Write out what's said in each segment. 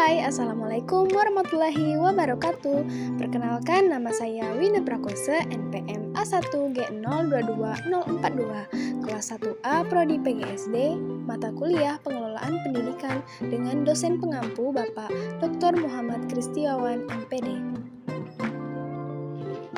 Hai, Assalamualaikum warahmatullahi wabarakatuh. Perkenalkan, nama saya Wina Prakose, NPM A1G022042, kelas 1A Prodi PGSD, mata kuliah Pengelolaan Pendidikan dengan dosen pengampu Bapak Dr. Muhammad Kristiawan, MPD.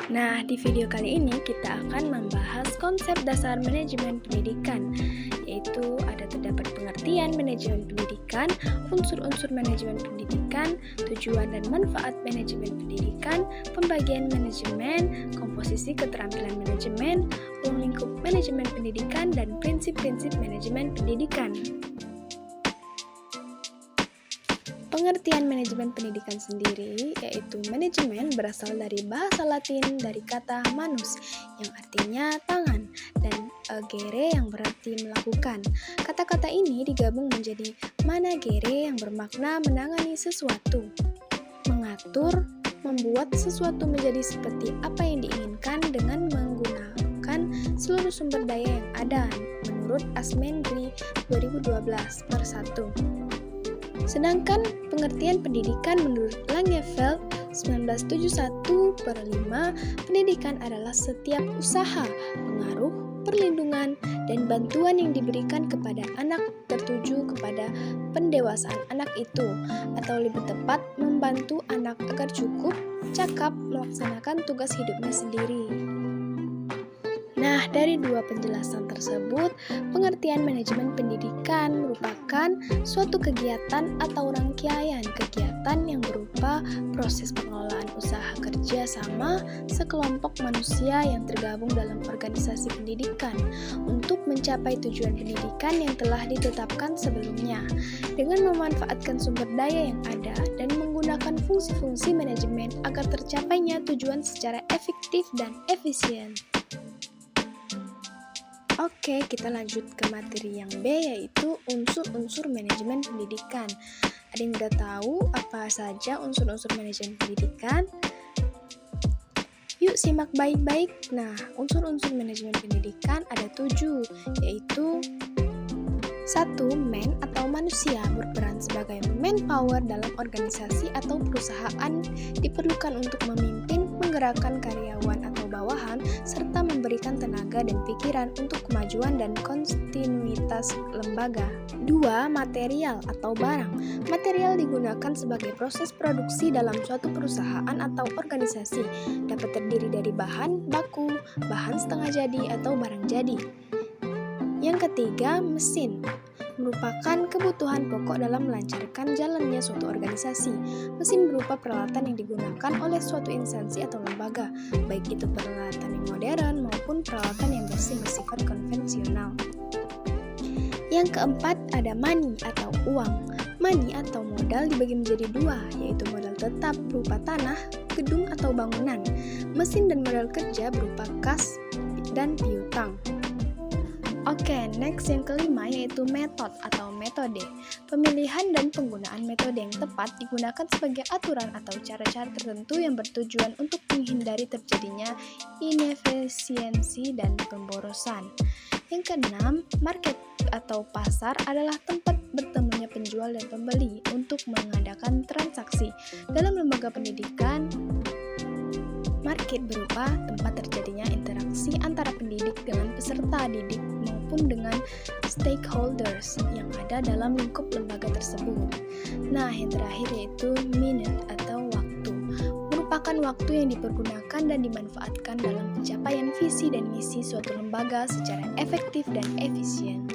Nah, di video kali ini kita akan membahas konsep dasar manajemen pendidikan, yaitu terdapat pengertian manajemen pendidikan, unsur-unsur manajemen pendidikan, tujuan dan manfaat manajemen pendidikan, pembagian manajemen, komposisi keterampilan manajemen, ruang lingkup manajemen pendidikan, dan prinsip-prinsip manajemen pendidikan. Pengertian manajemen pendidikan sendiri, yaitu manajemen berasal dari bahasa Latin dari kata manus yang artinya tangan dan agere yang berarti melakukan. Kata-kata ini digabung menjadi managere yang bermakna menangani sesuatu, mengatur, membuat sesuatu menjadi seperti apa yang diinginkan dengan menggunakan seluruh sumber daya yang ada menurut Asmendri 2012 per 1. Sedangkan pengertian pendidikan menurut Langeveld 1971 per 5, pendidikan adalah setiap usaha, pengaruh, perlindungan, dan bantuan yang diberikan kepada anak tertuju kepada pendewasaan anak itu, atau lebih tepat membantu anak agar cukup, cakap melaksanakan tugas hidupnya sendiri. Nah, dari dua penjelasan tersebut, pengertian manajemen pendidikan merupakan suatu kegiatan atau rangkaian kegiatan yang berupa proses pengelolaan usaha kerja sama sekelompok manusia yang tergabung dalam organisasi pendidikan untuk mencapai tujuan pendidikan yang telah ditetapkan sebelumnya, dengan memanfaatkan sumber daya yang ada dan menggunakan fungsi-fungsi manajemen agar tercapainya tujuan secara efektif dan efisien. Oke, kita lanjut ke materi yang B, yaitu unsur-unsur manajemen pendidikan. Ada yang udah tahu apa saja unsur-unsur manajemen pendidikan? Yuk simak baik-baik. Nah, unsur-unsur manajemen pendidikan ada 7, yaitu 1. Man atau manusia berperan sebagai manpower dalam organisasi atau perusahaan, diperlukan untuk memimpin, menggerakkan karyawan atau bawahan, serta memberikan tenaga dan pikiran untuk kemajuan dan kontinuitas lembaga. 2. Material atau barang. Material digunakan sebagai proses produksi dalam suatu perusahaan atau organisasi, dapat terdiri dari bahan baku, bahan setengah jadi, atau barang jadi. Yang ketiga, mesin merupakan kebutuhan pokok dalam melancarkan jalannya suatu organisasi. Mesin berupa peralatan yang digunakan oleh suatu instansi atau lembaga, baik itu peralatan yang modern maupun peralatan yang bersifat konvensional. Yang keempat, ada money atau uang. Money atau modal dibagi menjadi 2, yaitu modal tetap berupa tanah, gedung atau bangunan. Mesin dan modal kerja berupa kas dan piutang. Oke, next yang kelima yaitu metode atau metode. Pemilihan dan penggunaan metode yang tepat digunakan sebagai aturan atau cara-cara tertentu yang bertujuan untuk menghindari terjadinya inefisiensi dan pemborosan. Yang keenam, market atau pasar adalah tempat bertemunya penjual dan pembeli untuk mengadakan transaksi. Dalam lembaga pendidikan, market berupa tempat terjadinya interaksi antara pendidik dengan peserta didik maupun dengan stakeholders yang ada dalam lingkup lembaga tersebut. Nah, yang terakhir yaitu minute atau waktu. Merupakan waktu yang dipergunakan dan dimanfaatkan dalam pencapaian visi dan misi suatu lembaga secara efektif dan efisien.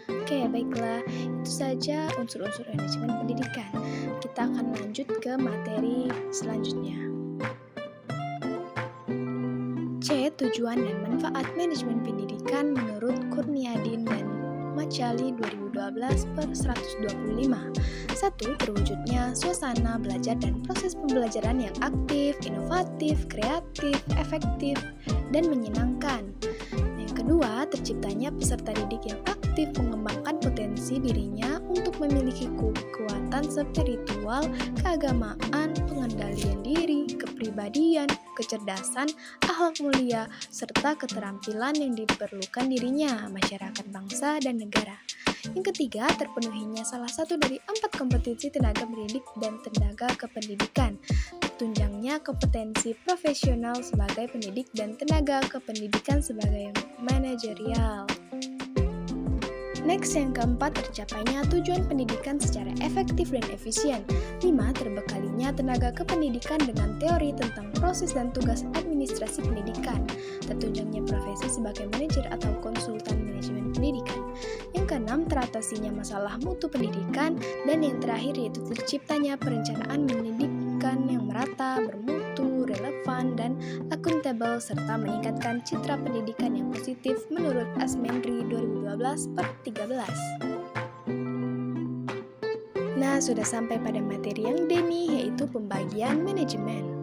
Oke, baiklah, itu saja unsur-unsur manajemen pendidikan. Kita akan lanjut ke materi selanjutnya. C. Tujuan dan manfaat manajemen pendidikan menurut Kurniadin dan Machali 2012 per 125. 1. Terwujudnya suasana belajar dan proses pembelajaran yang aktif, inovatif, kreatif, efektif, dan menyenangkan. Yang kedua, terciptanya peserta didik yang aktif mengembangkan potensi dirinya untuk memiliki kekuatan spiritual, keagamaan, pengendalian diri, kepribadian, kepribadian, kecerdasan, akhlak mulia, serta keterampilan yang diperlukan dirinya, masyarakat, bangsa, dan negara. Yang ketiga, terpenuhinya salah satu dari 4 kompetensi tenaga pendidik dan tenaga kependidikan. Tunjangnya kompetensi profesional sebagai pendidik dan tenaga kependidikan sebagai manajerial. Next, yang keempat, tercapainya tujuan pendidikan secara efektif dan efisien. 5. Terbekalinya tenaga kependidikan dengan teori tentang proses dan tugas administrasi pendidikan. Tertunjangnya profesi sebagai manajer atau konsultan manajemen pendidikan. Yang keenam, teratasinya masalah mutu pendidikan. Dan yang terakhir yaitu terciptanya perencanaan pendidikan yang merata, bermutu, relevan, dan akuntabel, serta meningkatkan citra pendidikan yang positif menurut Asmenri 2012/13. Nah, sudah sampai pada materi yang D nih, yaitu pembagian manajemen.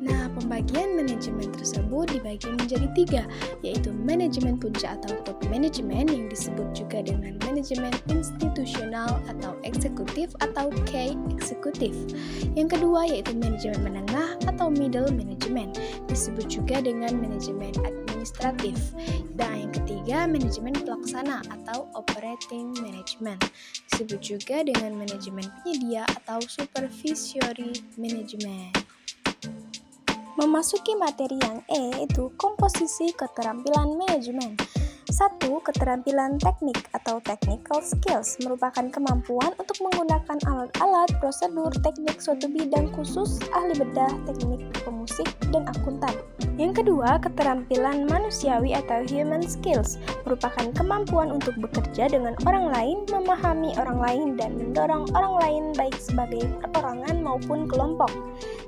Nah, pembagian manajemen tersebut dibagi menjadi 3, yaitu manajemen puncak atau top manajemen yang disebut juga dengan manajemen institusional atau eksekutif atau K eksekutif. Yang kedua yaitu manajemen menengah atau middle management, disebut juga dengan manajemen administratif. Dan yang ketiga manajemen pelaksana atau operating management, disebut juga dengan manajemen penyedia atau supervisory management. Memasuki materi yang E, yaitu komposisi keterampilan manajemen. 1. Keterampilan teknik atau technical skills merupakan kemampuan untuk menggunakan alat-alat, prosedur, teknik suatu bidang khusus, ahli bedah, teknik pemusik, dan akuntan. Yang kedua, keterampilan manusiawi atau human skills merupakan kemampuan untuk bekerja dengan orang lain, memahami orang lain, dan mendorong orang lain baik sebagai perorangan maupun kelompok.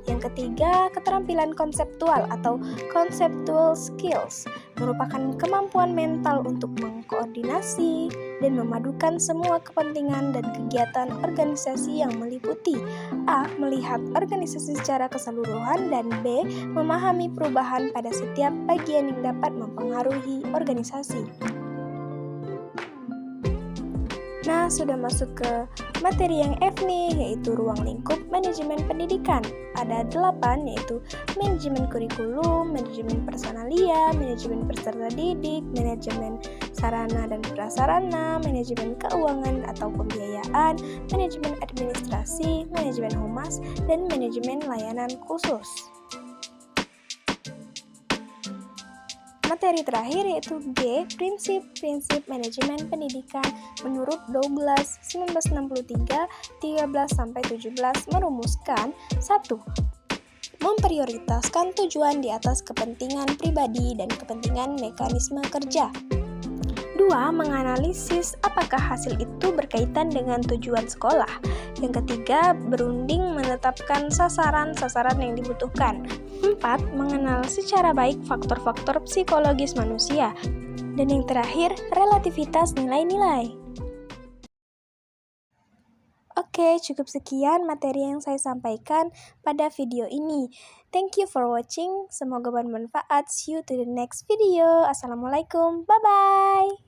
Yang ketiga, keterampilan konseptual atau conceptual skills merupakan kemampuan mental untuk mengkoordinasi dan memadukan semua kepentingan dan kegiatan organisasi yang meliputi A. Melihat organisasi secara keseluruhan, dan B. Memahami perubahan pada setiap bagian yang dapat mempengaruhi organisasi. Nah, sudah masuk ke materi yang F nih, yaitu ruang lingkup manajemen pendidikan. Ada 8, yaitu manajemen kurikulum, manajemen personalia, manajemen peserta didik, manajemen sarana dan prasarana, manajemen keuangan atau pembiayaan, manajemen administrasi, manajemen humas, dan manajemen layanan khusus. Materi terakhir yaitu G, prinsip-prinsip manajemen pendidikan menurut Douglas 1963, 13-17 merumuskan 1. Memprioritaskan tujuan di atas kepentingan pribadi dan kepentingan mekanisme kerja. 2. Menganalisis apakah hasil itu berkaitan dengan tujuan sekolah. Yang ketiga, berunding menetapkan sasaran-sasaran yang dibutuhkan. 4. Mengenal secara baik faktor-faktor psikologis manusia. Dan yang terakhir, relativitas nilai-nilai. Oke, cukup sekian materi yang saya sampaikan pada video ini. Thank you for watching. Semoga bermanfaat. See you to the next video. Assalamualaikum. Bye-bye.